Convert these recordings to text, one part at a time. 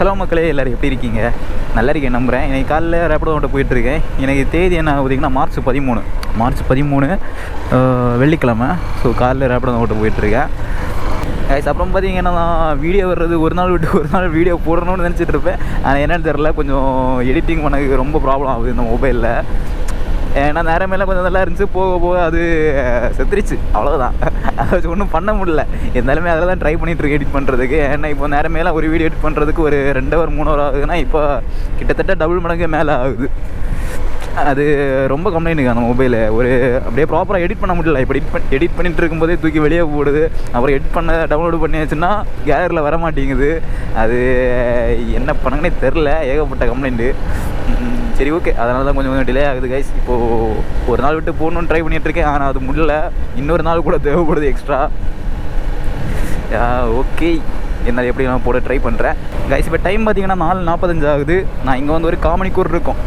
Hello மக்களே, எல்லோரும் எப்படி இருக்கீங்க? நல்லா இருக்கேன் நம்புகிறேன். இன்றைக்கி காலையில் ரேப்பிடோ ஓட்ட போயிட்டுருக்கேன். எனக்கு தேதி என்ன பார்த்தீங்கன்னா மார்ச் 13 வெள்ளிக்கிழமை. ஸோ காலையில் ரேப்பிடோ ஓட்ட போயிட்டுருக்கேன். அப்புறம் பார்த்தீங்கன்னா நான் வீடியோ வர்றது ஒரு நாள் விட்டு ஒரு நாள் வீடியோ போடணும்னு நினச்சிட்டு இருப்பேன். ஆனால் என்னென்னு தெரில, கொஞ்சம் எடிட்டிங் பண்ணதுக்கு ரொம்ப ப்ராப்ளம் ஆகுது இந்த மொபைலில். ஏன்னா நேரமேலாம் கொஞ்சம் நல்லா இருந்துச்சு, போக போக அது செத்துருச்சு, அவ்வளோதான். அதை ஒன்றும் பண்ண முடியல. இருந்தாலுமே அதில் தான் ட்ரை பண்ணிகிட்ருக்கு எடிட் பண்ணுறதுக்கு. ஏன்னா இப்போ நேரமேலாம் ஒரு வீடியோ எடிட் பண்ணுறதுக்கு ஒரு 2 hour 3 hour ஆகுதுன்னா இப்போ கிட்டத்தட்ட டபுள் மடங்கு மேலே ஆகுது. அது ரொம்ப கம்ப்ளைண்ட்டுங்க அந்த மொபைலு. ஒரு அப்படியே ப்ராப்பராக எடிட் பண்ண முடியல. இப்போ எடிட் பண்ணிகிட்டு இருக்கும்போதே தூக்கி வெளியே போடுது. அப்புறம் எடிட் பண்ண டவுன்லோடு பண்ணியாச்சுன்னா கேலரியில் வர மாட்டேங்குது. அது என்ன பண்ணுங்கன்னே தெரில, ஏகப்பட்ட கம்ப்ளைண்ட்டு. சரி, ஓகே, அதனால தான் கொஞ்சம் டிலே ஆகுது கைஸ். இப்போது ஒரு நாள் விட்டு போகணுன்னு ட்ரை பண்ணிகிட்ருக்கேன். ஆனால் அது முடியல. இன்னொரு நாள் கூட தேவைப்படுது எக்ஸ்ட்ரா. ஓகே, என்னால் எப்படி நான் போட ட்ரை பண்ணுறேன் கைஸ். இப்போ டைம் பார்த்தீங்கன்னா 4:45 ஆகுது. நான் இங்கே வந்து ஒரு காமணிக்கூர் இருக்கும்.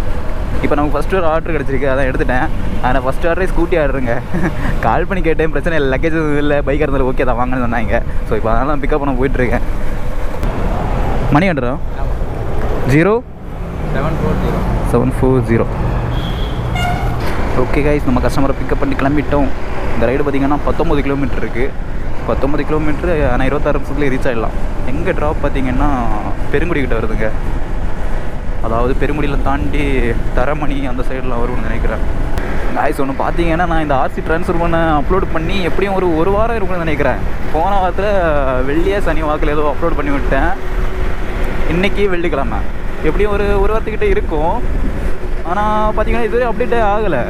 இப்போ நமக்கு ஃபஸ்ட்டு ஒரு ஆர்டர் கிடச்சிருக்கு, அதான் எடுத்துட்டேன். ஆனால் ஃபஸ்ட் ஆர்டரே ஸ்கூட்டி ஆர்டருங்க. கால் பண்ணி கேட்டேன், பிரச்சனை இல்லை, லக்கேஜ் இல்லை, பைக்காக இருந்தாலும் ஓகே தான் வாங்கன்னு சொன்னாங்க. ஸோ இப்போ அதனால நான் பிக்கப் பண்ண போயிட்டுருக்கேன். மணி ஆர்டரா 0740. ஓகே கைஸ், நம்ம கஸ்டமரை பிக்கப் பண்ணி கிளம்பிட்டோம். இந்த ரைடு பார்த்திங்கன்னா 19 கிலோமீட்டர் இருக்குது. 19 கிலோமீட்ரு, ஆனால் 26 நிமிஷத்துலேயே ரீச் ஆகிடலாம். எங்கே ட்ராப் பார்த்திங்கன்னா பெருங்குடிக்கிட்ட வருதுங்க. அதாவது பெருங்குடியில் தாண்டி தரமணி அந்த சைடெலாம் வரும்னு நினைக்கிறேன். கைஸ் ஒன்று பார்த்தீங்கன்னா, நான் இந்த ஆர்சி ட்ரான்ஸ்ஃபர் பண்ண அப்லோட் பண்ணி எப்படியும் ஒரு வாரம் இருக்கும்னு நினைக்கிறேன். போன வாரத்தில் வெள்ளியே சனி வாக்கில் ஏதோ அப்லோட் பண்ணி விட்டேன். இன்றைக்கி வெள்ளிக்கிழமை, எப்படியும் ஒரு வாரத்துக்கிட்டே இருக்கும். ஆனால் பார்த்தீங்கன்னா இதுவரை அப்டேட்டே ஆகலை.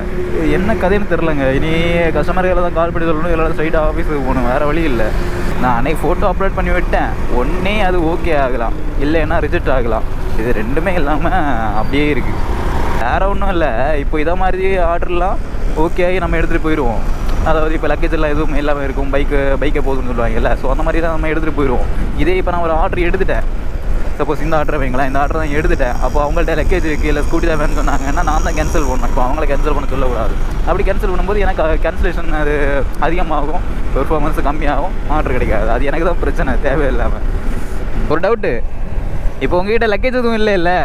என்ன கதைன்னு தெரிலங்க. இனி கஸ்டமர்களை தான் கால் பண்ணி சொல்லணும், எல்லாரும் ஸ்ட்ரைட்டாக ஆஃபீஸுக்கு போகணும், வேறு வழி இல்லை. நான் அன்றைக்கி ஃபோட்டோ அப்லோட் பண்ணி விட்டேன். ஒன்றே அது ஓகே ஆகலாம், இல்லைன்னா ரிஜெக்ட் ஆகலாம். இது ரெண்டுமே இல்லாமல் அப்படியே இருக்குது. வேறு ஒன்றும் இல்லை. இப்போ இதை மாதிரி ஆர்டர்லாம் ஓகே ஆகி நம்ம எடுத்துகிட்டு போயிடுவோம். அதாவது இப்போ லக்கேஜ் எல்லாம் எதுவும் இல்லாமல் இருக்கும், பைக்கை போகுதுன்னு சொல்லுவாங்கல்ல. ஸோ அந்த மாதிரி தான் நம்ம எடுத்துகிட்டு போயிடுவோம். இதே இப்போ நான் ஒரு ஆர்டர் எடுத்துட்டேன், சப்போஸ் இந்த ஆர்டரை வைங்களேன், இந்த ஆர்டர் தான் எடுத்துட்டேன். அப்போ அவங்கள்ட்ட லக்கேஜ் இருக்குது, இல்லை ஸ்கூட்டி தான் வேணும்னு சொன்னாங்கன்னா நான் தான் கேன்சல் பண்ணணும். இப்போ அவங்கள கேன்சல் பண்ண சொல்லக்கூடாது. அப்படி கேன்சல் பண்ணும்போது எனக்கு கேன்சலேஷன் அது அதிகமாகும், பெர்ஃபார்மன்ஸ் கம்மியாகும், ஆர்டர் கிடைக்காது. அது எனக்கு தான் பிரச்சனை, தேவையில்லாமல். ஒரு டவுட்டு, இப்போ உங்ககிட்ட லக்கேஜ் எதுவும் இல்லை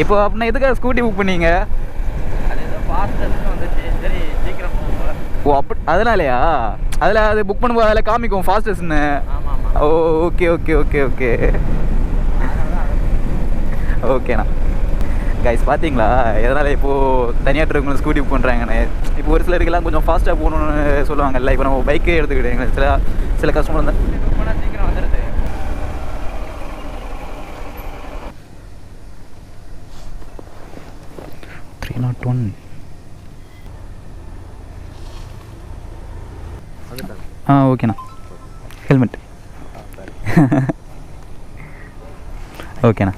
இப்போ அப்படின்னா எதுக்காக ஸ்கூட்டி புக் பண்ணீங்க? ஓ, அப்படி அதனாலயா? அதில் அது புக் பண்ணும்போது அதில் காமிக்கும் ஃபாஸ்டஸ்ன்னு. ஓ, ஓகே ஓகே ஓகே ஓகே ஓகேண்ணா. கைஸ் பார்த்தீங்களா எதனால் இப்போது தனியார் இருக்கணும் ஸ்கூட்டி புக் பண்ணுறாங்கன்னு? இப்போ ஒரு சிலருக்கெல்லாம் கொஞ்சம் ஃபாஸ்ட்டாக போகணுன்னு சொல்லுவாங்கல்ல. இப்போ நம்ம பைக்கே எடுத்துக்கிட்டேங்க, சில கஸ்டமர் தான் சீக்கிரம் வந்துடுது. ஓகேண்ணா. ஹெல்மெட் ஓகேண்ணா.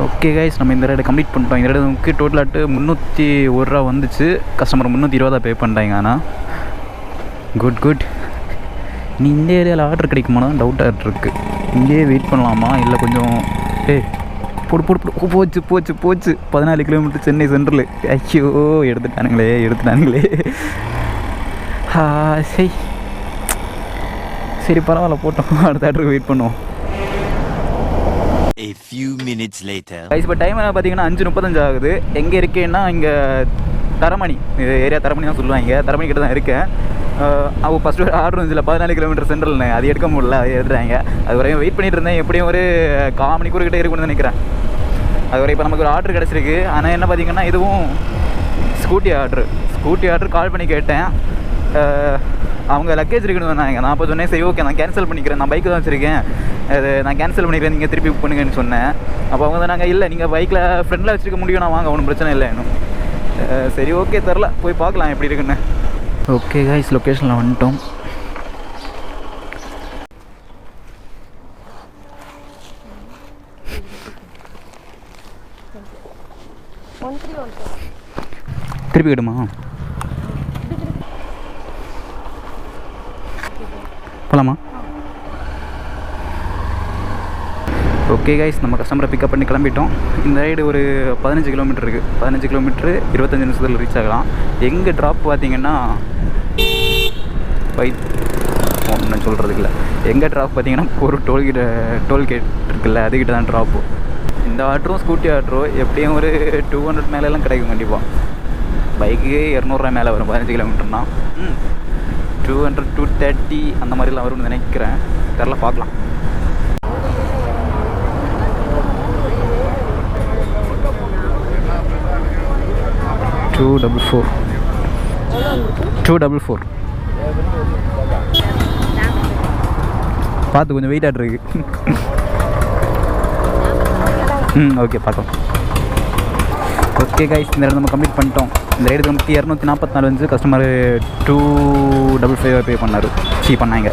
ஓகே கைஸ், நம்ம இந்த ரைடை கம்ப்ளீட் பண்ணிட்டோம். இந்த ரைடு நமக்கு டோட்டலாட்டு 301 ரூபா வந்துச்சு. கஸ்டமர் 320 பே பண்ணிட்டாங்க. ஆனால் குட். நீ இந்த ஏரியாவில் ஆர்டர் கிடைக்குமா தான் டவுட்டாக இருக்குது. இங்கேயே வெயிட் பண்ணலாமா, இல்லை கொஞ்சம் போடு போச்சு 14 கிலோமீட்டர் சென்னை சென்ட்ரல். ஐயோ, எடுத்துட்டானுங்களே. சரி பரவாயில்ல, போட்டோம். அடுத்த ஆர்டருக்கு வெயிட் பண்ணுவோம். A few minutes later. இப்போ டைம் என்ன பார்த்தீங்கன்னா 5:35 ஆகுது. எங்கே இருக்கேன்னா இங்கே தரமணி, இது ஏரியா தரமணி தான் சொல்லுவாங்க. தரமணி கிட்ட தான் இருக்கேன். அவங்க ஃபஸ்ட்டு ஆர்டர் இருந்துச்சுல 14 கிலோமீட்டர் சென்ட்ரல்னு, அது எடுக்க முடியல, அது எடுத்துட்டாங்க. அது வரையும் வெயிட் பண்ணிட்டு இருந்தேன். எப்படியும் ஒரு 1/4 மணிக்கூர் கிட்டே இருக்குன்னு நினைக்கிறேன். அது வரை இப்போ நமக்கு ஒரு ஆர்டர் கிடச்சிருக்கு. ஆனால் என்ன பார்த்தீங்கன்னா இதுவும் ஸ்கூட்டி ஆர்டர். கால் பண்ணி கேட்டேன், அவங்க லக்கேஜ் இருக்குன்னு சொன்னாங்க. நான் அப்போ சொன்னேன், சரி ஓகே நான் கேன்சல் பண்ணிக்கிறேன், நான் பைக்கு தான் வச்சுருக்கேன், அது நான் கேன்சல் பண்ணிக்கிறேன், நீங்கள் திருப்பி புக் பண்ணுங்கன்னு சொன்னேன். அப்போ அவங்க சொன்னாங்க, இல்லை நீங்கள் பைக்கில் ஃப்ரெண்டில் வச்சுருக்க முடியும், நான் வாங்க, ஒன்றும் பிரச்சனை இல்லை இன்னும். சரி ஓகே, தெரில, போய் பார்க்கலாம் எப்படி இருக்குன்னு. ஓகே கைஸ், லொக்கேஷனில் வந்துட்டோம். திருப்பி கிடுமா? போகலாமா? ஓகே கைஸ், நம்ம கஸ்டமரை பிக்கப் பண்ணி கிளம்பிட்டோம். இந்த ரைடு ஒரு 15 கிலோமீட்டர் இருக்குது. 15 கிலோமீட்ரு 25 நிமிஷத்தில் ரீச் ஆகலாம். எங்கே ட்ராப் பார்த்தீங்கன்னா ஒன்றும் சொல்கிறதுக்கு இல்லை. எங்கே ட்ராப் பார்த்தீங்கன்னா ஒரு டோல்கேட் இருக்குல்ல, அதுக்கிட்ட தான் ட்ராப்பு. இந்த ஆட்டரும் ஸ்கூட்டி ஆட்டரும் எப்படியும் ஒரு 200 மேலெல்லாம் கிடைக்கும் கண்டிப்பாக. பைக்கு 200 மேலே வரும் 15 கிலோமீட்டர்னா. 200 230 அந்த மாதிரிலாம் வரும்னு நினைக்கிறேன், தெரில, பார்க்கலாம். டூ டபுள் ஃபோர் பார்த்து கொஞ்சம் வெயிட் ஆகிட்டு இருக்கு. ஓகே பார்க்கலாம். ஓகே கைஸ், இந்த ரைடு நம்ம கம்ப்ளீட் பண்ணிட்டோம். இந்த ரைடு நமக்கு 244 வந்து கஸ்டமர் 255 பே பண்ணாங்க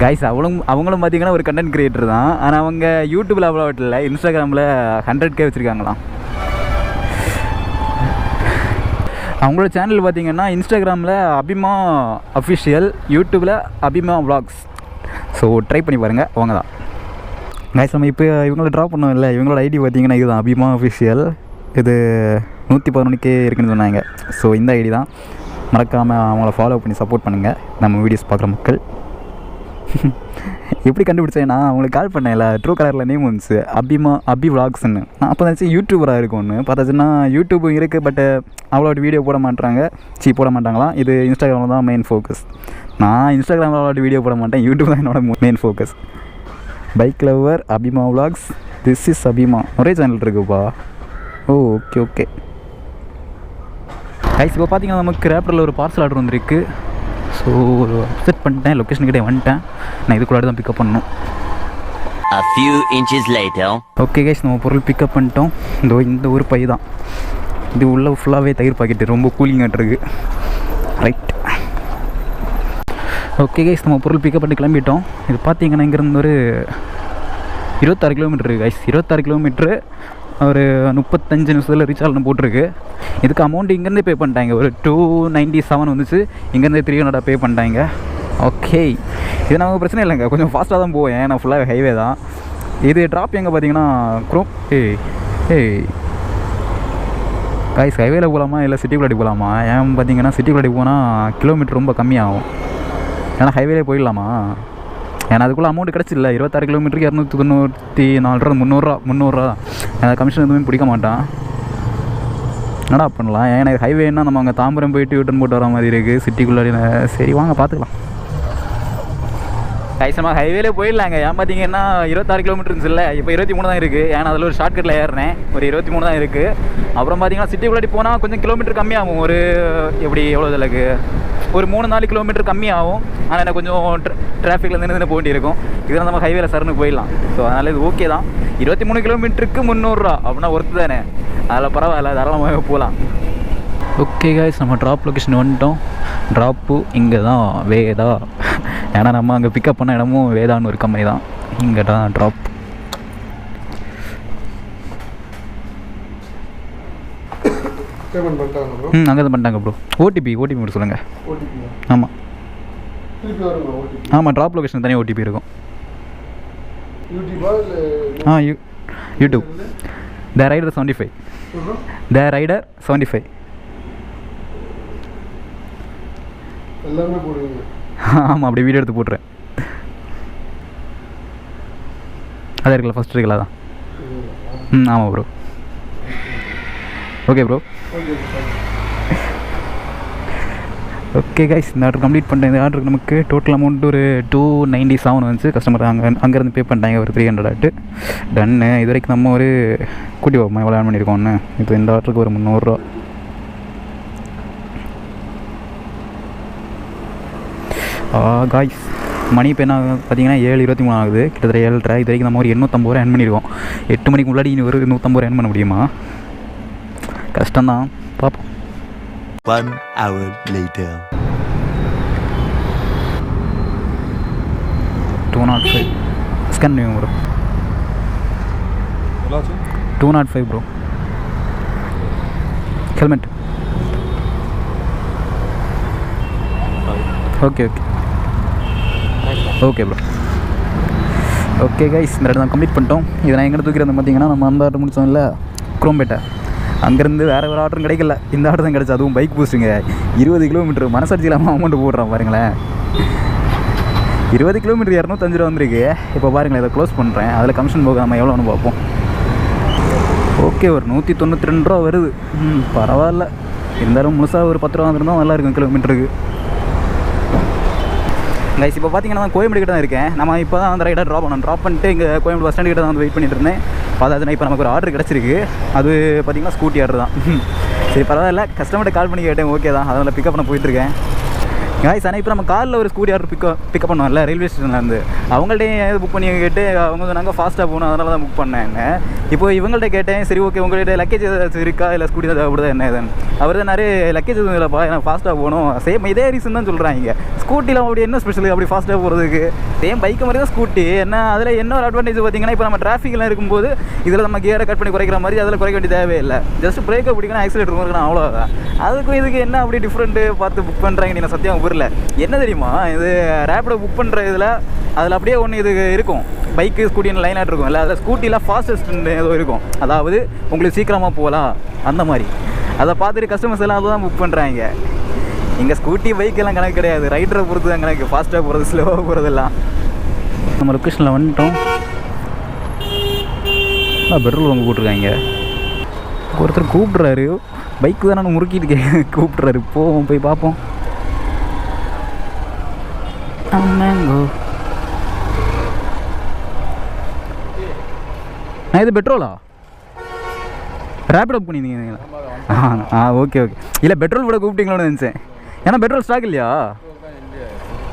கைஸ். அவங்களும் பார்த்தீங்கன்னா ஒரு கண்டென்ட் கிரியேட்டர் தான். ஆனால் அவங்க யூடியூப்பில் அவ்வளோ இல்லை, இன்ஸ்டாகிராமில் 100K வச்சுருக்காங்களாம். அவங்களோட சேனல் பார்த்தீங்கன்னா இன்ஸ்டாகிராமில் அபிமா அஃபிஷியல், யூடியூப்பில் அபிமா vlogs. ஸோ ட்ரை பண்ணி பாருங்கள், அவங்க தான் கைஸ். நம்ம இப்போ இவங்கள ட்ராப் பண்ணோம் இல்லை, இவங்களோட ஐடி பார்த்தீங்கன்னா இதுதான் அபிமா அஃபிஷியல். இது 111K இருக்குன்னு சொன்னாங்க. ஸோ இந்த ஐடி தான், மறக்காமல் அவங்கள ஃபாலோ பண்ணி சப்போர்ட் பண்ணுங்கள் நம்ம வீடியோஸ் பார்க்குற மக்கள். எப்படி கண்டுபிடிச்சேன்னா அவங்களுக்கு கால் பண்ணேன்ல, ட்ரூ கலரில் நேம் வந்துச்சு அபி vlogsன்னு. நான் அப்போ நினச்சி யூடியூபராக இருக்கும்னு பார்த்தாச்சுன்னா யூடியூப் இருக்குது, பட் அவ்வளோ வீடியோ போட மாட்டாங்களாம். இது இன்ஸ்டாகிராமில் தான் மெயின் ஃபோக்கஸ். நான் இன்ஸ்டாகிராமில் அவ்வளோ வீடியோ போட மாட்டேன், யூடியூப் தான் என்னோட main focus. Bike lover Abhima vlogs, this is Abhima. ஒரே சேனல் இருக்குப்பா. Okay guys. இப்போ பார்த்தீங்கன்னா நமக்கு ரேப்டரில் ஒரு பார்சல் ஆர்டர் வந்துருக்கு. ஸோ அப்செட் பண்ணிட்டேன், லொக்கேஷனுக்கிட்டே வந்துட்டேன். நான் இதுக்குள்ளாடி தான் பிக்கப் பண்ணணும். A few inches later. Okay guys, நம்ம பொருள் பிக்கப் பண்ணிட்டோம். இந்த ஒரு பை தான் இது, உள்ள ஃபுல்லாகவே தயிர் பாக்கெட்டு, ரொம்ப கூலிங் ஆகிட்டுருக்கு. ரைட். ஓகே கைஸ், நம்ம பொருள் பிக்கப் பண்ணி கிளம்பிட்டோம். இது பார்த்தீங்கன்னா இங்கேருந்து ஒரு 26 கிலோமீட்டரு கைஸ். 26 கிலோமீட்ரு ஒரு 35 நிமிஷத்தில் ரீச் ஆகணும் போட்டிருக்கு. இதுக்கு அமௌண்ட் இங்கேருந்து பே பண்ணிட்டாங்க. ஒரு 297 வந்துச்சு, இங்கேருந்து 300 பே பண்ணிட்டாங்க. ஓகே, இது நமக்கு பிரச்சனை இல்லைங்க, கொஞ்சம் ஃபாஸ்ட்டாக தான் போவேன், நான் ஃபுல்லாக ஹைவே தான். இது ட்ராப் எங்கே பார்த்தீங்கன்னா கைஸ், ஹைவேல போகலாமா இல்லை சிட்டிக்குள்ளாடி போகலாமா? ஏன் பார்த்தீங்கன்னா சிட்டிக்குள்ளாடி போனால் கிலோமீட்டர் ரொம்ப கம்மியாகும். ஏன்னா ஹைவேலே போயிடலாமா? ஏன்னா அதுக்குள்ளே அமௌண்ட் கிடச்சில்ல. 26 கிலோமீட்டருக்கு 294 300 எனக்கு கமிஷன் எதுவுமே பிடிக்க மாட்டான். என்னடா பண்ணலாம்? ஏன்னா ஹைவேன்னா நம்ம அங்கே தாம்பரம் போயிட்டு யூட்டன் போட்டு வர மாதிரி இருக்குது சிட்டிக்குள்ளாடி. சரி வாங்க பார்த்துக்கலாம். கைசமாக ஹைவேலே போயிடலாங்க. ஏன் பார்த்தீங்கன்னா 26 கிலோமீட்டர்ஸ் இல்லை, இப்போ 23 தான் இருக்குது. ஏன்னா அதில் ஒரு ஷார்ட்கட்டில் ஏறினேன், ஒரு 23 தான் இருக்குது. அப்புறம் பார்த்தீங்கன்னா சிட்டிக்குள்ளாடி போனால் கொஞ்சம் கிலோமீட்டர் கம்மியாகும். ஒரு எவ்வளோ இதில் ஒரு 3-4 கிலோமீட்டர் கம்மியாகும். ஆனால் எனக்கு கொஞ்சம் டிராஃபிக்கில் நின்று போக வேண்டியிருக்கும். இதெல்லாம் நம்ம ஹைவேல சரணுக்கு போயிடலாம். ஸோ அதனால் இது ஓகே தான். 23 கிலோமீட்டருக்கு 300 அப்படின்னா ஒர்த்து தானே, அதில் பரவாயில்ல, தாராளமாக போகலாம். ஓகே கைஸ், நம்ம ட்ராப் லொக்கேஷன் வந்துட்டோம். ட்ராப்பு இங்கே தான், வேதா. ஏன்னா நம்ம அங்கே பிக்கப் பண்ண இடமும் வேதான்னு ஒரு கம்பெனி தான். இங்கே தான் ட்ராப். அங்கே தான் பண்ணிட்டாங்க ப்ரோ. ஓடிபி மட்டும் சொல்லுங்கள். ஆமாம் ட்ராப் லொக்கேஷன் தனியாக ஓடிபி இருக்கும். யூடியூப் த ரைடர் 75 ஆமாம், அப்படி வீடியோ எடுத்து போட்டுறேன். அதான் இருக்குல்ல, ஃபஸ்ட் இருக்குல்ல, அதான். ஆமாம் bro. Okay bro. Okay guys, இந்த ஆர்டர் கம்ப்ளீட் பண்ணிட்டேன். இந்த ஆர்டருக்கு நமக்கு டோட்டல் அமௌண்ட் ஒரு 297 வந்துச்சு. கஸ்டமர் அங்கேருந்து பே பண்ணிட்டாங்க ஒரு 300 டன்னு. இது வரைக்கும் நம்ம ஒரு கூட்டி வைப்போம் எவ்வளோ ஏர்ன் பண்ணியிருக்கோன்னு. இப்போ இந்த ஆர்டருக்கு ஒரு 300. காய்ஸ், மணி இப்போ என்ன பார்த்தீங்கன்னா 7:23 ஆகுது. கிட்டத்தட்ட 7:30. இது வரைக்கும் நம்ம ஒரு 850 ஏர்ன் பண்ணியிருக்கோம். 8 மணிக்கு முன்னாடி இனி ஒரு 150 ஏர்ன் பண்ண முடியுமா? கஷ்டம்தான், பார்ப்போம். 1 hour later. 205 ஸ்கேன் பண்ணுங்க bro. 205 bro. Helmet. Okay bro. Okay guys, இந்த இடத்த கம்ப்ளீட் பண்ணிட்டோம். இதை நான் எங்கே தூக்கிறேன் பார்த்தீங்கன்னா, நம்ம அந்த ஆர்டர் முடித்தோம் இல்லை, குரோம்பேட்டை. அங்கேருந்து வேறு ஒரு ஆர்டரும் கிடைக்கல, இந்த ஆர்டர் தான் கிடச்சி. அதுவும் பைக் பூஸ்ட்டுங்க, 20 கிலோமீட்டர். மனசாட்சி இல்லாமல் அமௌண்ட் போடுறான் பாருங்களேன். 20 கிலோமீட்டர் 205 ரூபா வந்திருக்கு. இப்போ பாருங்களேன், இதை க்ளோஸ் பண்ணுறேன். அதில் கமிஷன் போக நம்ம எவ்வளோன்னு பார்ப்போம். ஓகே, ஒரு 192 ரூபா வருது. பரவாயில்ல. இருந்தாலும் முழுசாக ஒரு 10 ரூபா வந்துருந்தால் நல்லாயிருக்கும் கிலோமீட்டருக்கு. கைஸ் இப்போ பார்த்தீங்கன்னா நான் கோயம்பேடு கிட்ட தான் இருக்கேன். நம்ம இப்போ தான் அந்த ரைடாக ட்ராப் பண்ணிட்டு இங்கே கோயம்பேடு பஸ் ஸ்டாண்ட் கிட்ட தான் வந்து வெயிட் பண்ணிட்டு இருந்தேன். அதாவது இப்போ நமக்கு ஒரு ஆர்டர் கிடச்சிருக்கு. அது பார்த்திங்கன்னா ஸ்கூட்டி ஆர்டர் தான். சரி பரவாயில்ல, கஸ்டமர்கிட்ட கால் பண்ணி கேட்டேன். ஓகே தான், அதனால் பிக்கப் பண்ண போயிட்டுருக்கேன். கைஸ் ஆனால் இப்போ நம்ம காலில் ஒரு ஸ்கூட்டி ஆர்டர் பிக்கப் பண்ணுவோம்ல ரயில்வே ஸ்டேஷன்லேருந்து, அவங்கள்ட்ட புக் பண்ணி கேட்டு அவங்க சொன்னாங்க ஃபாஸ்ட்டாக போகணும், அதனால தான் புக் பண்ணேன். இப்போ இவங்கள்ட்ட கேட்டேன், சரி ஓகே உங்கள்கிட்ட லக்கேஜ் ஏதாச்சும் இருக்கா, இல்லை ஸ்கூட்டி தான் தேவைப்படுதா என்ன ஏதுன்னு. அவர் தான் நிறைய லக்கேஜ் எதுவும் இல்லைப்பா, எனக்கு ஃபாஸ்ட்டாக போகணும். சேம் இதே ரீசன் தான் சொல்கிறாங்க. ஸ்கூட்டியில் அப்படி என்ன ஸ்பெஷல் அப்படி ஃபாஸ்ட்டாக போகிறதுக்கு? சேம் பைக்கு மாதிரி தான் ஸ்கூட்டி. என்ன அதில் என்ன ஒரு அட்வான்டேஜ் பார்த்தீங்கன்னா, இப்போ நம்ம டிராஃபிக்லாம் இருக்கும்போது இதில் நம்ம கியரை கட் பண்ணி குறைக்கிற மாதிரி அதில் குறைக்க வேண்டிய தேவையில்லை. ஜஸ்ட் பிரேக்கை பிடிக்கணும், ஆக்சிலேட்டர் இருக்கணும், அவ்வளோதான். அதுக்கும் இதுக்கு என்ன அப்படி டிஃப்ரெண்ட்டு பார்த்து புக் பண்ணுறாங்க. நீங்கள் சத்தியம் புரியல. என்ன தெரியுமா, இது ரேப்பிடோ புக் பண்ணுற இதில் அதில் அப்படியே ஒன்று இது இருக்கும், பைக்கு ஸ்கூட்டின்னு லைன் ஆகிட்டு இருக்கும் இல்லை, அதில் ஸ்கூட்டியில் ஃபாஸ்டஸ்ட்னு ஏதோ இருக்கும், அதாவது உங்களுக்கு சீக்கிரமாக போகலாம் அந்த மாதிரி. அதை பார்த்துட்டு கஸ்டமர்ஸ் எல்லாம் அதை தான் புக் பண்ணுறாங்க. இங்கே ஸ்கூட்டி பைக்கெல்லாம் கணக்கு கிடையாது, ரைடரை பொறுத்து தான் கணக்கு. ஃபாஸ்ட்டாக போகிறது ஸ்லோவாக போகிறதெல்லாம். நம்ம லொக்கேஷனில் வந்துட்டோம். பெட்ரோல் வாங்க போட்டிருக்காங்க. ஒருத்தர் கூப்பிட்றாரு, பைக்கு தான் நான் முறுக்கிட்டு கூப்பிட்றாரு. போவோம், போய் பார்ப்போம். மேங்கோ நான் இது பெட்ரோலா ரேப்பிட் அப் பண்ணியிருந்தீங்களா? Okay okay. இல்லை பெட்ரோல் கூட கூப்பிட்டீங்களோன்னு நினச்சேன். ஏன்னா பெட்ரோல் ஸ்டாக் இல்லையா?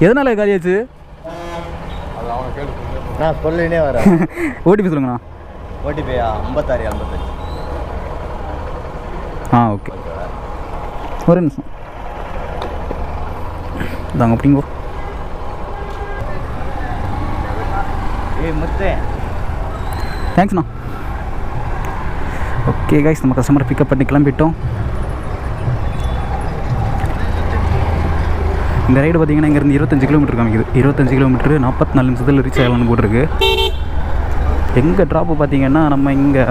எதனால காலியாச்சு? நான் சொல்லினே வரேன். ஓடிபி சொல்லுங்கண்ணா. ஓடிபியா 56 55. ஓகே, ஒரு நிமிஷம் தாங்க அப்படிங்கோ. தேங்க்ஸ்ண்ணா. ஓகே கைஸ், நம்ம கஸ்டமரை பிக்கப் பண்ணி கிளம்பிட்டோம். இந்த ரைடு பார்த்தீங்கன்னா இங்கேருந்து 25 கிலோமீட்டர் காமிக்குது. 25 கிலோமீட்டரு 44 நிமிஷத்தில் ரீச் ஆகலான்னு போட்டிருக்கு. எங்கே ட்ராப்பு பார்த்தீங்கன்னா நம்ம இங்கே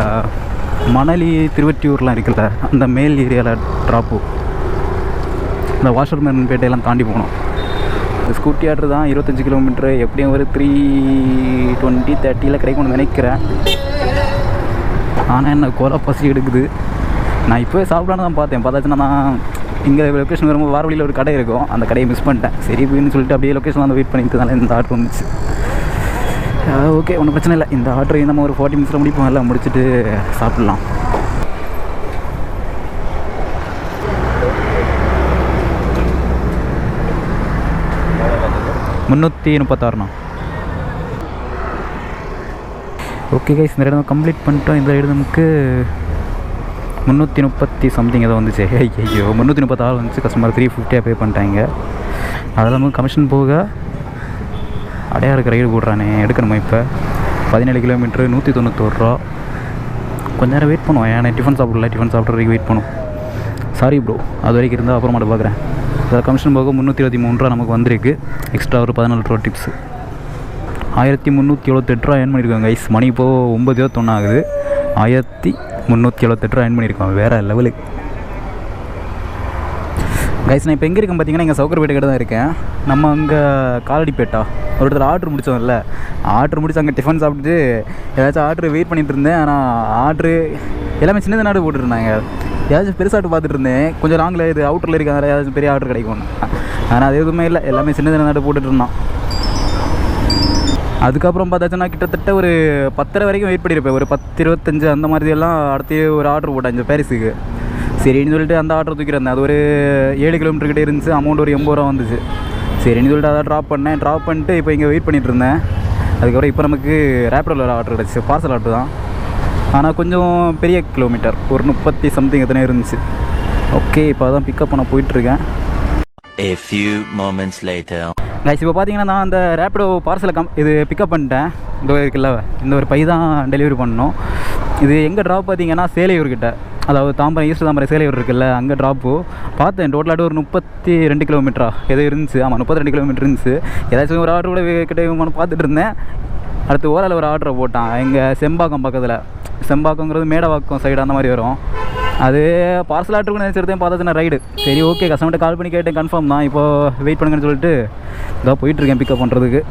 மணலி திருவற்றியூர்லாம் இருக்குல்ல, அந்த மேல் ஏரியாவில் ட்ராப்பு. இந்த வாஷர்மேன் பேட்டையெல்லாம் தாண்டி போகணும். ஸ்கூட்டி ஆர்டர் தான் 25 கிலோமீட்ரு, எப்படியும் ஒரு 320-30 கிடைக்கும்னு நினைக்கிறேன். ஆனால் என்ன கோலா பசி எடுக்குது. நான் இப்போவே சாப்பிடான்னு தான் பார்த்தாச்சுன்னா நான் இங்கே லொக்கேஷன் வரும்போது வாரவழியில் ஒரு கடை இருக்கும், அந்த கடையை மிஸ் பண்ணிட்டேன். சரி போயின்னு சொல்லிட்டு அப்படியே லொக்கேஷன் வந்து வெயிட் பண்ணிட்டு இந்த ஆர்டர் வந்துச்சு. ஓகே, ஒன்றும் பிரச்சனை இல்லை. இந்த ஆர்டர் நம்ம ஒரு 40 மினிட்ஸில் முடிப்போம், எல்லாம் முடிச்சுட்டு சாப்பிட்லாம். $336. ஓகே கைஸ், இந்த இடம் கம்ப்ளீட் பண்ணிட்டோம். இந்த இடம் நமக்கு 330 சம்திங் ஏதோ வந்துச்சு. ஐயோ 336 வந்துச்சு. கஸ்டமர் 350 பே பண்ணிட்டாங்க. அதெல்லாம் நமக்கு கமிஷன் போக அடையாருக்கு ரைடு போடுறானே, எடுக்கணுமா? இப்போ 17 கிலோமீட்ரு 191 ரூபா. கொஞ்ச நேரம் வெயிட் பண்ணுவோம். ஏன்னா டிஃபன் சாப்பிட்ற வரைக்கும் வெயிட் பண்ணும். சாரி ப்ரோ, அது வரைக்கும் இருந்தால் அப்புறமாட்ட பார்க்குறேன். அதில் கமிஷன் போக 323 ரூபா நமக்கு வந்திருக்கு. எக்ஸ்ட்ரா ஒரு 14 ரூபா டிப்ஸு. 1378 ரூபா ஏர்ன் பண்ணியிருக்காங்க கைஸ். மணி இப்போது 9:21 ஆகுது. 1378 ரூபா ஏர்ன் பண்ணியிருக்கோம். வேறு லெவலுக்கு கைஸ். நான் இப்போ எங்கே இருக்கேன் பார்த்தீங்கன்னா, இங்கே சவுக்கர்பேட்டை கிட்ட தான் இருக்கேன். நம்ம அங்கே காலடிப்பேட்டா ஒருத்தர் ஆர்டர் முடித்தோம்ல, ஆர்டர் முடிச்சு அங்கே டிஃபன் சாப்பிட்டுட்டு ஏதாச்சும் ஆர்டர் வெயிட் பண்ணிகிட்டு இருந்தேன். ஆனால் ஆர்டரு எல்லாமே சின்ன நாடு போட்டுருந்தாங்க. ஏதாச்சும் பெருசாட்டு பார்த்துட்டு இருந்தேன். கொஞ்சம் லாங்கில் இது அவுட்டரில் இருக்காங்க, ஏதாச்சும் பெரிய ஆர்டர் கிடைக்கும்னு. ஆனால் அது எதுவுமே இல்லை, எல்லாமே சின்ன நாடு போட்டுட்டு இருந்தான். அதுக்கப்புறம் பார்த்தாச்சுன்னா கிட்டத்தட்ட ஒரு 10:30 வரைக்கும் வெயிட் பண்ணியிருப்பேன். ஒரு 10:25 அந்த மாதிரி எல்லாம் அடுத்து ஒரு ஆர்டர் போட்டேன் இந்த பாரிஸுக்கு. சரின்னு சொல்லிட்டு அந்த ஆர்டர் தூக்கியிருந்தேன். அது ஒரு 7 கிலோமீட்டர் கிட்டே இருந்துச்சு. அமௌண்ட் ஒரு 80 ரூபா வந்துச்சு. சரின்னு சொல்லிட்டு அதை ட்ராப் பண்ணிட்டு இப்போ இங்கே வெயிட் பண்ணிகிட்டு இருந்தேன். அதுக்கப்புறம் இப்போ நமக்கு ரேப்பிடோவில் ஆர்டர் கிடச்சி, பார்சல் ஆர்டர் தான். ஆனால் கொஞ்சம் பெரிய கிலோமீட்டர், ஒரு 30 சம்திங் எத்தனை இருந்துச்சு. ஓகே, இப்போ அதான் பிக்கப் பண்ண போயிட்டுருக்கேன். A few moments later. Guys, இப்போ பார்த்தீங்கன்னா நான் அந்த ரேப்பிடோ பார்சலை இது பிக்கப் பண்ணிட்டேன். இந்த இருக்குல்ல, இந்த ஒரு பை தான் டெலிவரி பண்ணணும். இது எங்கே ட்ராப் பார்த்தீங்கன்னா சேலையூர்கிட்ட, அதாவது தாம்பரம் ஈஸ்ட் தாம்பரம் சேலையூர் இருக்குல்ல, அங்கே ட்ராப்பு பார்த்தேன். டோட்டலாக ஒரு 32 கிலோமீட்டரா எதோ இருந்துச்சு. ஆமாம், 32 கிலோமீட்டர் இருந்துச்சு. ஏதாச்சும் ஒரு ஆர்டர் கூட கிட்ட பார்த்துட்டு இருந்தேன். அடுத்து ஓரால் ஒரு ஆர்டரை போட்டான். எங்கள் செம்பாக்கம் பக்கத்தில், செம்பாக்கங்கிறது மேடவாக்கம் சைடு அந்த மாதிரி வரும். அது பார்சல் ஆர்டருக்கு நினச்சிருந்தேன் பார்த்ததுனா ரைடு. சரி ஓகே, கஸ்டமர்கிட்ட கால் பண்ணி கேட்டேன், கன்ஃபார்ம் தான். இப்போ வெயிட் பண்ணுங்கன்னு சொல்லிட்டு இதான் போயிட்டுருக்கேன் பிக்கப் பண்ணுறதுக்கு.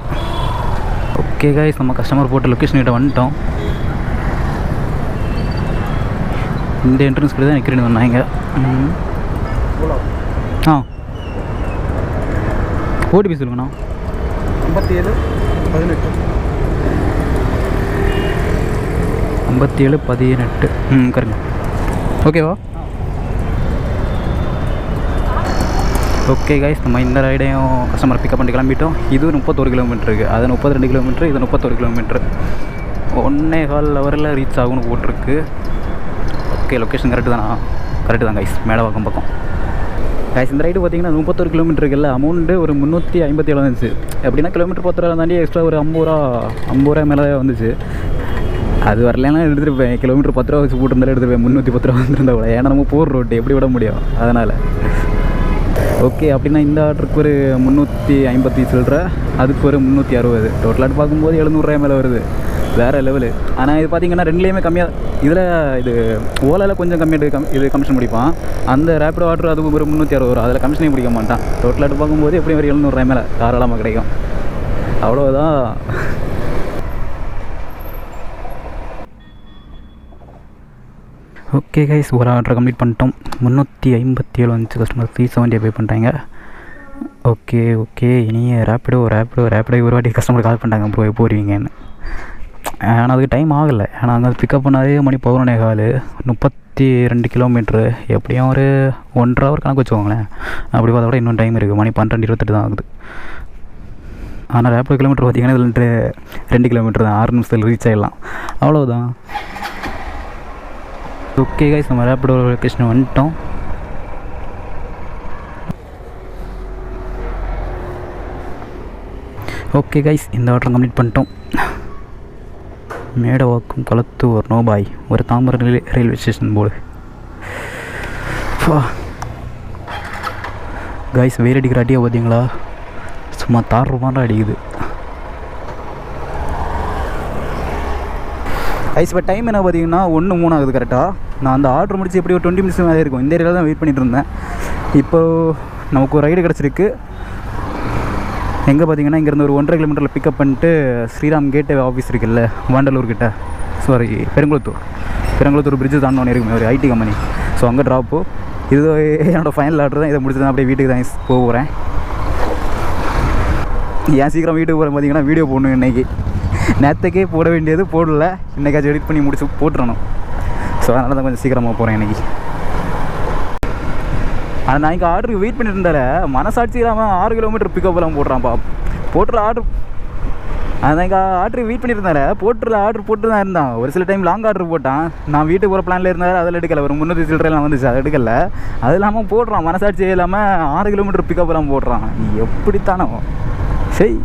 ஓகே கைஸ், நம்ம கஸ்டமர் போட்ட லொக்கேஷன் கிட்ட வந்துட்டோம். இந்த என்ட்ரன்ஸ் கிட்ட தான் நிற்கிறேன்னு சொன்னாங்க. ஆ ஓடிபி சொல்லுங்கண்ணா. 5718. கருங்க. ஓகேவா? ஓகே கைஸ், நம்ம இந்த ரைடையும் கஸ்டமர் பிக்கப் பண்ணி கிளம்பிட்டோம். இது 31 கிலோமீட்டர் இருக்குது, அது 32 கிலோமீட்டர், இது 31 கிலோமீட்டர். 1.25 ஹவரில் ரீச் ஆகும்னு போட்டிருக்கு. ஓகே, லொக்கேஷன் கரெக்டு தானா? கரெக்டு தான் கைஸ், மேடவாக்கம் பக்கம். கைஸ், இந்த ரைடு பார்த்தீங்கன்னா 31 கிலோமீட்டருக்குல்ல அமௌண்ட்டு ஒரு 357 வந்துச்சு. எப்படின்னா கிலோமீட்டர் 10 ரூபா தாண்டி எக்ஸ்ட்ரா ஒரு 50 ரூபா மேலே வந்துச்சு. அது வரலன்னா எடுத்துருப்பேன். கிலோமீட்டர் 10 ரூபா வச்சு போட்டுருந்தாலும் எடுத்துருப்பேன். 310 ரூபா வந்துருந்தா கூட. ஏன்னா நம்ம போகிற ரோட்டு எப்படி விட முடியும், அதனால். ஓகே, அப்படின்னா இந்த ஆர்டருக்கு ஒரு 350 சில்லற, அதுக்கு ஒரு 360. டோட்டலாக பார்க்கும்போது 700 ரூபாய் மேலே வருது. வேறு லெவலு. ஆனால் இது பார்த்திங்கன்னா ரெண்டுலேயுமே கம்மியாக. இதில் இது ஓலாவில் கொஞ்சம் கம்மியாக இது கமிஷன் முடிப்பான். அந்த ரேப்பிடோ ஆர்டர் அது ஒரு 360 வரும். அதில் கமிஷனே பிடிக்க மாட்டான். டோட்டலாக பார்க்கும்போது எப்படியும் ஒரு 700 ரூபாய் மேலே தாராளமாக கிடைக்கும். அவ்வளோதான். ஓகே கைஸ், ஒரு ஆர்டரை கம்ப்ளீட் பண்ணிட்டோம். 357 வந்துச்சு. கஸ்டமர் 370 பே பண்ணிட்டாங்க. ஓகே ஓகே, இனி ரேப்பிடோ ஒரு வாட்டி கஸ்டமர் கால் பண்ணிட்டாங்க, ப்ரோ எப்போ வருவீங்கன்னு. ஆனால் அதுக்கு டைம் ஆகலை. ஏன்னா அங்கே பிக்கப் பண்ணாதே மணி 11:15, 32 கிலோமீட்ரு. எப்படியும் ஒரு 1.5 ஹவர் கணக்கு வச்சுக்கோங்களேன். அப்படி பார்த்தா கூட இன்னும் டைம் இருக்குது. மணி 12:28 தான் ஆகுது. ஆனால் ரேப்பிடோ கிலோமீட்டர் பார்த்திங்கன்னா இதில் 2 கிலோமீட்டர் தான், 6 நிமிஷத்தில் ரீச் ஆகிடலாம். அவ்வளோதான். ஓகே கைஸ், நம்ம ரேப்பிடோ லொக்கேஷன் வந்துட்டோம். ஓகே கைஸ், இந்த ஆர்டர் கம்ப்ளீட் பண்ணிட்டோம். மேடவாக்கம், கொளத்தூர், நோபாய், ஒரு Tambaram railway station board. Guys, வெயில் அடிக்கிற அடியாக பார்த்தீங்களா? சும்மா தாறுமாறா அடிக்குது. கைஸ், இப்போ டைம் என்ன பார்த்தீங்கன்னா 1:03 ஆகுது கரெக்டாக. நான் அந்த ஆர்டர் முடிச்சு எப்படி ஒரு 20 மினிட்ஸ் மேலே இருக்கும். இந்த ஏரியாவில் தான் வெயிட் பண்ணிகிட்டு இருந்தேன். இப்போது நமக்கு ஒரு ரைடு கிடச்சிருக்கு. எங்கே பார்த்தீங்கன்னா இங்கேருந்து ஒரு 1.5 கிலோமீட்டரில் பிக்கப் பண்ணிட்டு ஸ்ரீராம் கேட்டு ஆஃபீஸ் இருக்குல்ல, வாண்டலூர்கிட்ட, சாரி பெருங்குளத்தூர் பிரிட்ஜு தாண்டோன்னு இருக்குமே ஒரு ஐடி கம்பெனி. ஸோ அங்கே ட்ராப்பு. இது என்னோடய ஃபைனல் ஆர்டர் தான். இதை முடிச்சு தான் அப்படியே வீட்டுக்கு தான் போக போகிறேன். ஏன் சீக்கிரம் வீட்டுக்கு போகிறேன் பார்த்தீங்கன்னா, வீடியோ போடணும் இன்றைக்கி. நேற்றுக்கே போட வேண்டியது போடல, இன்றைக்காச்சும் எடிட் பண்ணி முடிச்சு போட்டுறணும். ஸோ அதனால தான் கொஞ்சம் சீக்கிரமாக போகிறேன் இன்றைக்கி. ஆனால் நான் இங்கே ஆர்டருக்கு வெயிட் பண்ணிட்டு இருந்தால மனசாட்சி இல்லாமல் 6 கிலோமீட்டர் பிக்கப்லாம் போடுறான்ப்பா. போட்டுற ஆர்டர் அதான் இங்கே ஆர்டருக்கு வெயிட் பண்ணிட்டு இருந்தால ஆர்டர் போட்டு தான் இருந்தான். ஒரு சில டைம் லாங் ஆர்டர் போட்டான். நான் வீட்டுக்கு போகிற பிளானில் இருந்தாலும் அதில் எடுக்கலை. ஒரு 300 சில்லறைலாம் வந்துச்சு, அதை எடுக்கலை. அது இல்லாமல் போடுறான், மனசாட்சியே இல்லாமல் 6 கிலோமீட்டர் பிக்கப்லாம் போடுறான். எப்படித்தானோ சரி.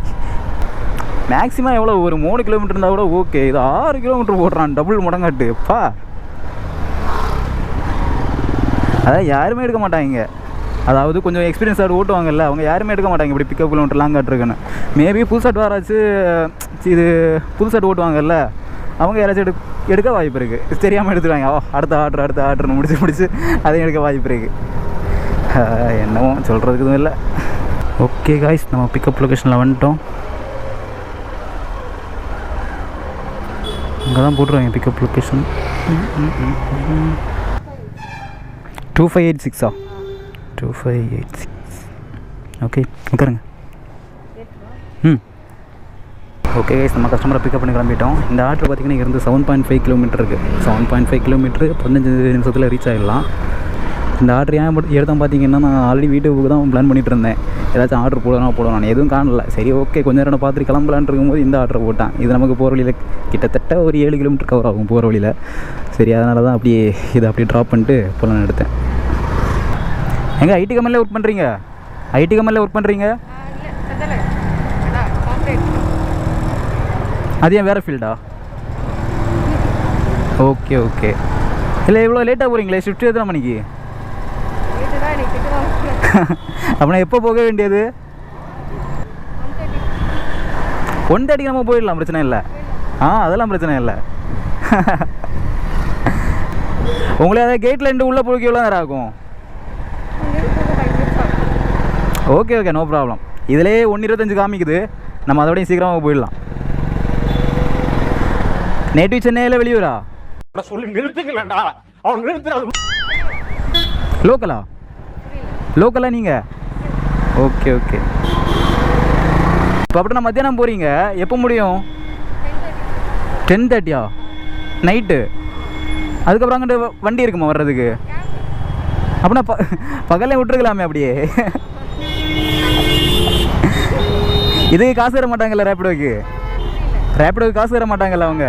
மேக்ஸிமம் எவ்வளோ, ஒரு 3 கிலோமீட்டர் இருந்தால் கூட ஓகே. இது 6 கிலோமீட்டர் போடுறான், டபுள் முடங்காட்டுப்பா. அதான் யாருமே எடுக்க மாட்டாங்க. அதாவது கொஞ்சம் எக்ஸ்பீரியன்ஸ் ஆடு ஓட்டுவாங்கல்ல, அவங்க யாருமே எடுக்க மாட்டாங்க இப்படி பிக்கப் கிலோமீட்டர் லாங் ஆட்ருக்குன்னு. மேபி புதுசாக வராச்சு, இது புதுசாக ஓட்டுவாங்கல்ல, அவங்க யாராச்சும் எடுக்க வாய்ப்பு இருக்குது. தெரியாமல் எடுத்துருவாங்க. அடுத்த ஆர்டர்னு முடிச்சு அதையும் எடுக்க வாய்ப்பு இருக்குது. என்னவோ சொல்கிறதுக்கு எதுவும் இல்லை. ஓகே காய்ஸ், நம்ம பிக்கப் லொக்கேஷனில் வந்துட்டோம். அங்கே தான் போட்டுருவாங்க பிக்கப் லொக்கேஷன். 2586 2586. ஓகே உட்காருங்க. ஓகே கைஸ், நம்ம கஸ்டமரை பிக்கப் பண்ணி கிளம்பிட்டோம். இந்த ஆர்டர் பார்த்திங்கன்னா இங்கேருந்து 7.5 கிலோமீட்டர் இருக்குது. 7.5 கிலோமீட்டரு 15 நிமிஷத்தில் ரீச் ஆகிடலாம். இந்த ஆர்டர் ஏன் எடுத்தோம் பார்த்தீங்கன்னா, நான் ஆல்ரெடி வீட்டுக்கு தான் பிளான் பண்ணிகிட்டு இருந்தேன். ஏதாச்சும் ஆர்டர் போடணும் நான் எதுவும் காணல. சரி ஓகே, கொஞ்சம் நேரம் பார்த்துட்டு கிளம்பலான் இருக்கும்போது இந்த ஆர்டர் போட்டேன். இது நமக்கு போகிற வழியில் கிட்டத்தட்ட ஒரு 7 கிலோமீட்டர் கவர் ஆகும் போகிற வழியில். சரி, அதனால தான் அப்படியே இதை அப்படியே ட்ராப் பண்ணிட்டு போகலான்னு எடுத்தேன். எங்கே ஐடி கம்பெனியில் ஒர்க் பண்ணுறீங்க? ஐடி கம்பெனியில் ஒர்க் பண்ணுறீங்க? அது ஏன் வேறு ஃபீல்டா? Okay okay. இல்லை இவ்வளோ லேட்டாக போகிறீங்களே, ஷிஃப்ட் எத்தனை மணிக்கு? அப்படின்னா எப்போ போக வேண்டியது? 1:30 நம்ம போயிடலாம், பிரச்சனை இல்லை. அதெல்லாம் பிரச்சனை இல்லை. உங்களே அதாவது கேட்டில் இருந்து உள்ளே போய்க்கு எவ்வளோ நேரம் ஆகும்? Okay okay, no problem. இதிலே 1:25 காமிக்குது, நம்ம அதோடய சீக்கிரமாக போயிடலாம். நேட்டிவ் சென்னையில் வெளியூரா? சொல்லி நிறுத்துக்கலடா, அவன் நிறுத்துறான். லோக்கலா? லோக்கலா நீங்கள்? Okay okay. இப்போ அப்படின்னா மத்தியானம் போகிறீங்க, எப்போ முடியும்? 10:30 நைட்டு? அதுக்கப்புறம் அங்கிட்டு வண்டி இருக்குமா வர்றதுக்கு? அப்படின்னா பகல்லே விட்டுருக்கலாமே அப்படியே. இதுக்கு காசு தர மாட்டாங்கல்ல ரேப்பிடோக்கு? ரேப்பிடோக்கு காசு தர மாட்டாங்கல்ல அவங்க?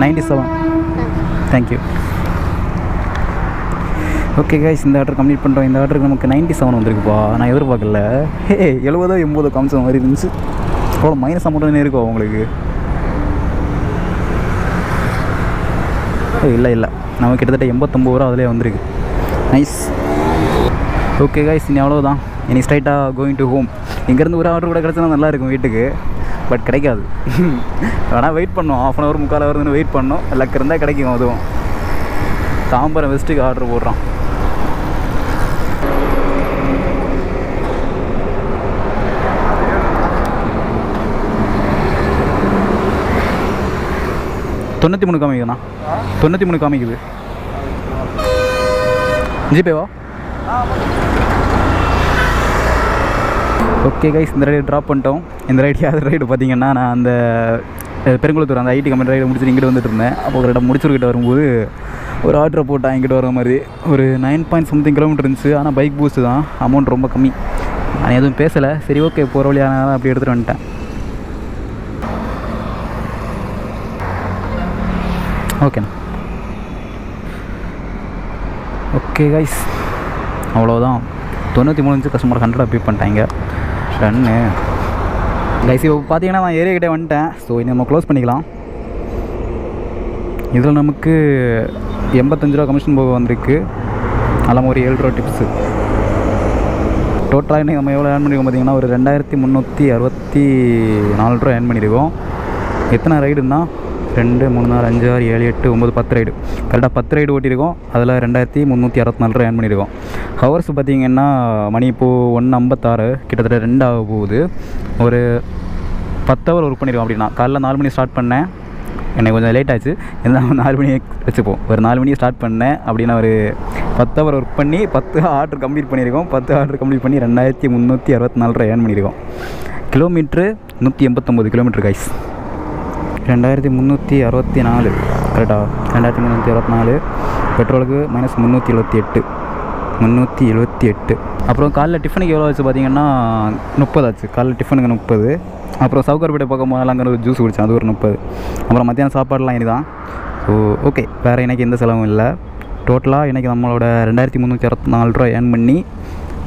$97. தேங்க்யூ. ஓகே கைஸ், இந்த ஆர்டர் கம்ப்ளீட் பண்ணுறோம். இந்த ஆர்டருக்கு நமக்கு 97 வந்திருக்குப்பா. நான் எதிர்பார்க்கல. 70 80 காமிச்ச மாதிரி இருந்துச்சு. அவ்வளோ மைனஸ் அமௌண்ட் இருக்கும் உங்களுக்கு. இல்லை இல்லை, நமக்கு கிட்டத்தட்ட 89 ரூபா அதிலே வந்திருக்கு. நைஸ். ஓகே கைஸ், இனி அவ்வளோதான். இனி ஸ்ட்ரைட்டாக கோயிங் டு ஹோம். இங்கேருந்து ஒரு ஆர்டர் கூட கிடச்சினா நல்லாயிருக்கும் வீட்டுக்கு, பட் கிடைக்காது. ஆனால் வெயிட் பண்ணோம், 1/2 hour 3/4 hour வெயிட் பண்ணோம். லக் இருந்தால் கிடைக்கும். அதுவும் தாம்பரம் வெஸ்ட்டுக்கு ஆர்டர் போடுறான். $93 காமிக்குதுண்ணா. 93 காமிக்குது. ஜிபேவா? ஓகே கைஸ், இந்த ரைடு ட்ராப் பண்ணிட்டோம். இந்த ரைடு யார் ரைடு பார்த்தீங்கன்னா, நான் அந்த பெருங்குளத்தூர் அந்த ஐடி கம்பெனி ரைடு முடிச்சுட்டு இங்கிட்டு வந்துட்டு இருந்தேன். அப்போ ஒரு இடம் முடிச்சுக்கிட்ட வரும்போது ஒரு ஆர்டரை போட்டேன். இங்கிட்டு வர மாதிரி ஒரு 9.something கிலோமீட்டர் இருந்துச்சு. ஆனால் பைக் பூஸ்ட்டு தான், அமௌண்ட் ரொம்ப கம்மி. நான் எதுவும் பேசலை. சரி ஓகே, போகிற வழியான அப்படி எடுத்துகிட்டு வந்துட்டேன். ஓகேண்ணா. ஓகே கைஸ், அவ்வளோதான். 93 கஸ்டமர் 100 பே பண்ணிட்டாங்க. Run guys. இப்போ பார்த்தீங்கன்னா நான் ஏரியா கிட்டே வந்துட்டேன். ஸோ இனி நம்ம க்ளோஸ் பண்ணிக்கலாம். இதில் நமக்கு 85 ரூபா கமிஷன் போக வந்திருக்கு. அதெல்லாம் ஒரு 7 ரூபா டிப்ஸு. டோட்டலாக இன்னைக்கு நம்ம எவ்வளோ ஏர்ன் பண்ணியிருக்கோம் பார்த்தீங்கன்னா, ஒரு 2364 ரூபா ஏர்ன் பண்ணியிருக்கோம். எத்தனை ரைடுன்னா 2 3 4 5 6 7 8 9 10 ரைடு. கரெக்டாக 10 ரைடு ஓட்டியிருக்கோம். அதில் 2364 ரூபா ஏர்ன் பண்ணியிருக்கோம். ஹவர்ஸ் பார்த்திங்கன்னா மணி இப்போது 1:56, கிட்டத்தட்ட 2 ஆக போகுது. ஒரு 10 ஹவர் ஒர்க் பண்ணியிருக்கோம். அப்படின்னா காலைல 4 மணி ஸ்டார்ட் பண்ணேன். எனக்கு கொஞ்சம் லேட் ஆச்சு. இருந்தாலும் 4 மணி வச்சுப்போம். ஒரு 4 மணிக்கு ஸ்டார்ட் பண்ணேன். அப்படின்னா ஒரு 10 ஹவர் ஒர்க் பண்ணி 10 ஆர்டர் கம்ப்ளீட் பண்ணியிருக்கோம். 10 ஆர்டர் கம்ப்ளீட் பண்ணி 2364 ரூபா ஏர்ன் பண்ணியிருக்கோம். Kilometre 189 kilometre guys. 2364 கரெக்டாக 2364. பெட்ரோலுக்கு -378. அப்புறம் காலைல டிஃபனுக்கு எவ்வளோ ஆச்சு பார்த்தீங்கன்னா 30 ஆச்சு. காலைல டிஃபனுக்கு 30. அப்புறம் சவுகர்பேட்டை பக்கம் போனாலும் அங்கே ஒரு ஜூஸ் குடித்தேன், அது ஒரு 30. அப்புறம் மத்தியானம் சாப்பாடுலாம் இனி தான். ஸோ ஓகே, வேறு எனக்கு எந்த செலவும் இல்லை. டோட்டலாக இன்றைக்கி நம்மளோட 2364 ரூபா ஏர்ன் பண்ணி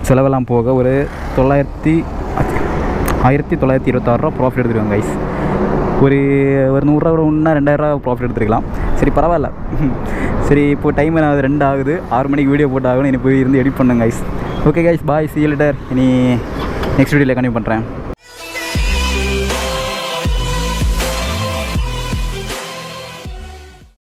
செலவெல்லாம் போக ஒரு 1926 ரூபா ப்ராஃபிட் எடுத்துருவாங்க கைஸ். ஒரு 100 ரூபா ஒன்றா 2000 ரூபா ப்ராஃபிட் எடுத்துருக்கலாம். சரி பரவாயில்ல. சரி, இப்போது டைம் அது 2 ஆகுது. 6 மணிக்கு வீடியோ போட்டு ஆகணும். இனி போய் இருந்து எடிட் பண்ணுங்க guys. Okay guys, bye, see you later. இனி நெக்ஸ்ட் வீடியோவில் கண்டினியூ பண்ணுறேன்.